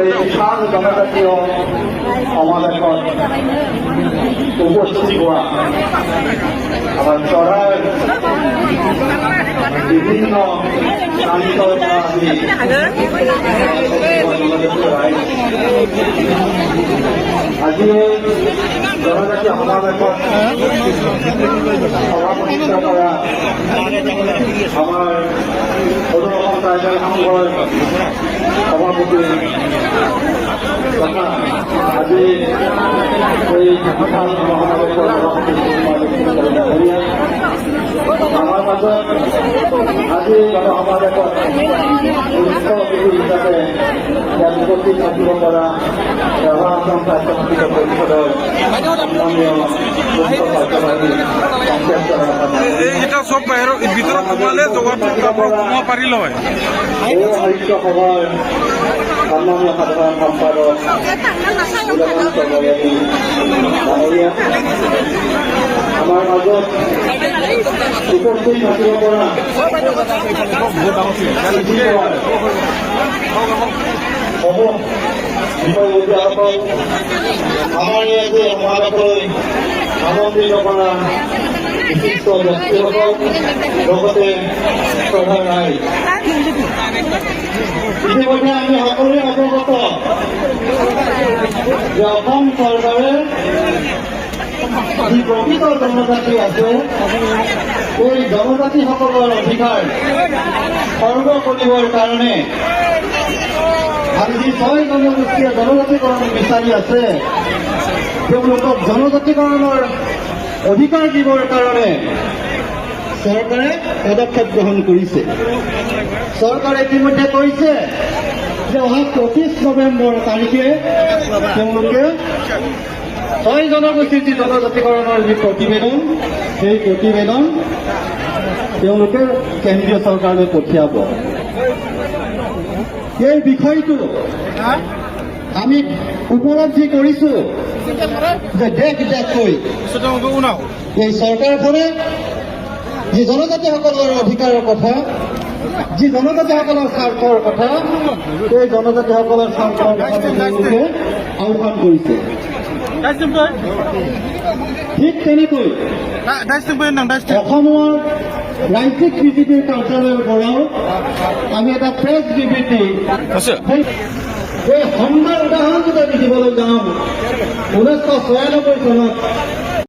এই বিশাল জনজাতীয় সমাবেশত উপস্থিত হোৱা আমাৰ চৰাইৰ বিভিন্ন প্ৰান্তৰ পৰা আহি আজি জনজাতীয় সমাবেশত সভাপতিত্ব কৰা আমাৰ সদৌ অসম ট্ৰাইবেল সংঘৰ সভাপতি তথা আজি এই বিশাল মহানগৰ আমাৰ মাজত আজি জনসমাবেশত মুখ্য অতিথি হিচাপে উপস্থিত থাকিব পৰা ৰভা অসম স্বাস্থ্য পৰিষদৰ সন্মানীয় মুখ্য কাৰ্যবাহী এটা সব বাহিৰৰ ভিতৰত সোমালে জগাটো কাপোৰ সোমাব পাৰিল হয়। এই সাহিত্য সভাৰ সন্মানীয় সাধাৰণ সম্পাদক ডাঙৰীয়া আমাৰ মাজত উপস্থিত থাকিব পৰা বিষয়ববীয়াসকল আমাৰ ইয়াতে সমাবেশলৈ আমন্ত্ৰিত কৰা বিশিষ্ট ব্যক্তিসকল লগতে শ্ৰদ্ধাৰ ৰাইজ ইতিমধ্যে আমি সকলোৱে অৱগত যে অসম চৰকাৰে যি প্ৰকৃত জনজাতি আছে এই জনজাতিসকলৰ অধিকাৰ খৰ্ব কৰিবৰ কাৰণে আৰু যি 6 জনগোষ্ঠীয়ে জনজাতিকৰণ বিচাৰি আছে তেওঁলোকক জনজাতিকৰণৰ অধিকাৰ দিবৰ কাৰণে চৰকাৰে পদক্ষেপ গ্ৰহণ কৰিছে। চৰকাৰে ইতিমধ্যে কৈছে যে অহা 25 নৱেম্বৰ তাৰিখে তেওঁলোকে 6 জনগোষ্ঠীৰ যি জনজাতিকৰণৰ যি প্ৰতিবেদন সেই প্ৰতিবেদন তেওঁলোকে কেন্দ্ৰীয় চৰকাৰলৈ পঠিয়াব। এই বিষয়টো আমি উপলব্ধি কৰিছো যে দেশ দেশকৈ এই চৰকাৰখনে যি জনজাতিসকলৰ অধিকাৰৰ কথা, যি জনজাতিসকলৰ স্বাৰ্থৰ কথা, এই জনজাতিসকলৰ স্বাৰ্থৰ কথা তেওঁলোকে আহ্বান কৰিছে। ঠিক তেনেকৈ অসমৰ ৰাজ্যিক বিজেপিৰ কাৰ্যালয়ৰ পৰাও আমি এটা প্ৰেছ বিবৃতি এই সংবাদ উদাহৰণ যদি দিবলৈ যাওঁ 1996 চনত